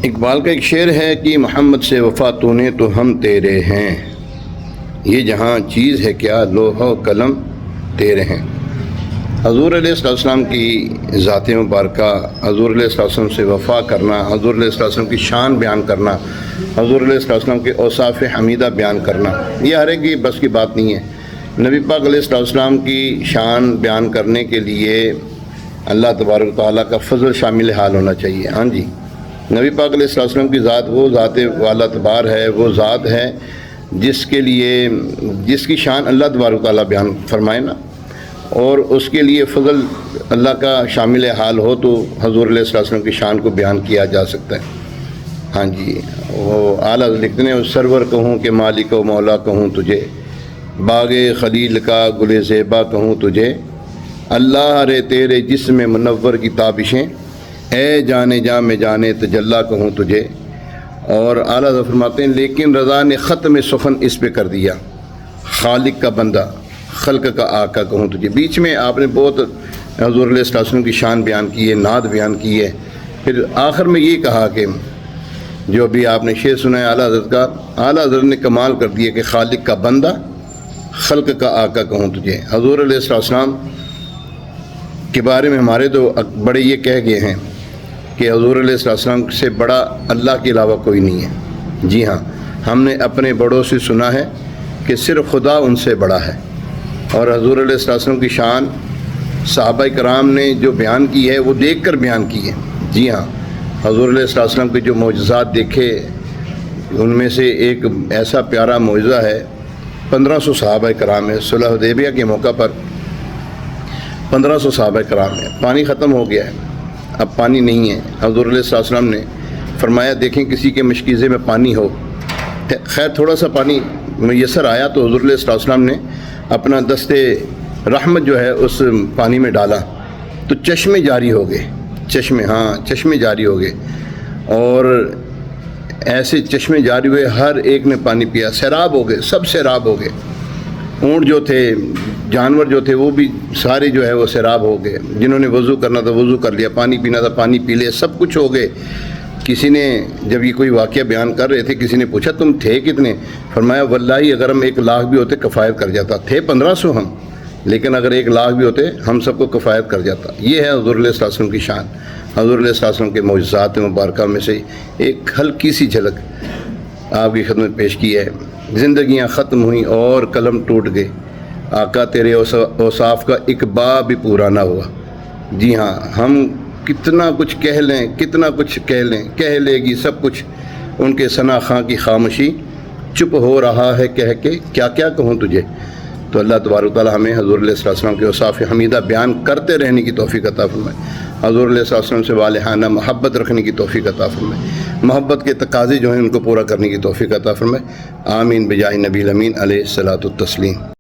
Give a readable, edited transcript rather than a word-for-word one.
اقبال کا ایک شعر ہے کہ محمد سے وفا تو نے تو ہم تیرے ہیں، یہ جہاں چیز ہے کیا لوح و قلم تیرے ہیں۔ حضور علیہ السلام کی ذات مبارکہ، حضور علیہ السلام سے وفا کرنا، حضور علیہ السلام کی شان بیان کرنا، حضور علیہ السلام کے اوصاف حمیدہ بیان کرنا، یہ ہر ایک کی بس کی بات نہیں ہے۔ نبی پاک علیہ السلام کی شان بیان کرنے کے لیے اللہ تبارک و تعالیٰ کا فضل شامل حال ہونا چاہیے۔ ہاں جی، نبی پاک علیہ السلام کی ذات وہ ذات والا تبار ہے، وہ ذات ہے جس کی شان اللہ تبارک و تعالیٰ بیان فرمائے نا، اور اس کے لیے فضل اللہ کا شامل حال ہو تو حضور علیہ السلام کی شان کو بیان کیا جا سکتا ہے۔ ہاں جی، وہ اعلیٰ لکھتے ہیں، سرور کہوں کہ مالک و مولا کہوں تجھے، باغ خلیل کا گل زیبا کہوں تجھے، اللہ رے تیرے جسم منور کی تابشیں، اے جانے جا میں جانے تجلا کہوں تجھے۔ اور اعلیٰ فرماتے ہیں لیکن رضا نے ختم سخن اس پہ کر دیا، خالق کا بندہ خلق کا آقا کہوں تجھے۔ بیچ میں آپ نے بہت حضور علیہ السلام کی شان بیان کی ہے، نعت بیان کی ہے، پھر آخر میں یہ کہا کہ جو بھی آپ نے شعر سنا ہے اعلیٰ حضرت کا، اعلیٰ حضرت نے کمال کر دیا کہ خالق کا بندہ خلق کا آقا کہوں تجھے۔ حضور علیہ السلام کے بارے میں ہمارے تو بڑے یہ کہہ گئے ہیں کہ حضور علیہ السلام سے بڑا اللہ کے علاوہ کوئی نہیں ہے۔ جی ہاں، ہم نے اپنے بڑوں سے سنا ہے کہ صرف خدا ان سے بڑا ہے، اور حضور علیہ السلام کی شان صحابہ کرام نے جو بیان کی ہے وہ دیکھ کر بیان کی ہے۔ جی ہاں، حضور علیہ السلام کے جو معجزات دیکھے ان میں سے ایک ایسا پیارا معجزہ ہے، 1500 صحابہ کرام ہے، صلح حدیبیہ کے موقع پر 1500 صحابہ کرام ہے، پانی ختم ہو گیا ہے، اب پانی نہیں ہے۔ حضور علیہ السلام نے فرمایا دیکھیں کسی کے مشکیزے میں پانی ہو، خیر تھوڑا سا پانی میسر آیا تو حضور علیہ السلام نے اپنا دست رحمت جو ہے اس پانی میں ڈالا تو چشمے جاری ہو گئے، چشمے جاری ہو گئے، اور ایسے چشمے جاری ہوئے، ہر ایک نے پانی پیا، سیراب ہو گئے، سب سیراب ہو گئے، اونٹ جو تھے، جانور جو تھے وہ بھی سارے جو ہے وہ سیراب ہو گئے، جنہوں نے وضو کرنا تھا وضو کر لیا، پانی پینا تھا پانی پی لیا، سب کچھ ہو گئے۔ کسی نے جب یہ کوئی واقعہ بیان کر رہے تھے، کسی نے پوچھا تم تھے کتنے؟ فرمایا واللہ اگر ہم 1,00,000 بھی ہوتے کفایت کر جاتا، تھے 1500 ہم، لیکن اگر 1,00,000 بھی ہوتے ہم سب کو کفایت کر جاتا۔ یہ ہے حضور علیہ السلام کی شان، حضور علیہ السلام کے معجزات مبارکہ میں سے ایک ہلکی سی جھلک آپ کی خدمت پیش کی ہے۔ زندگیاں ختم ہوئیں اور قلم ٹوٹ گئے، آقا تیرے اوصاف کا ایک باب بھی پورا نہ ہوا۔ جی ہاں، ہم کتنا کچھ کہہ لیں، کتنا کچھ کہہ لیں، کہہ لے گی سب کچھ ان کے ثنا خاں کی خاموشی، چپ ہو رہا ہے کہہ کے کیا کیا کہوں تجھے۔ تو اللہ تبارک و تعالیٰ ہمیں حضور علیہ السلام کے اوصاف حمیدہ بیان کرتے رہنے کی توفیق عطا فرمائے، حضور علیہ السلام سے والہانہ محبت رکھنے کی توفیق عطا فرمائے، محبت کے تقاضے جو ہیں ان کو پورا کرنے کی توفیق عطا فرمائے۔ آمین بجاہ نبی الامین علیہ الصلاۃ والتسلیم۔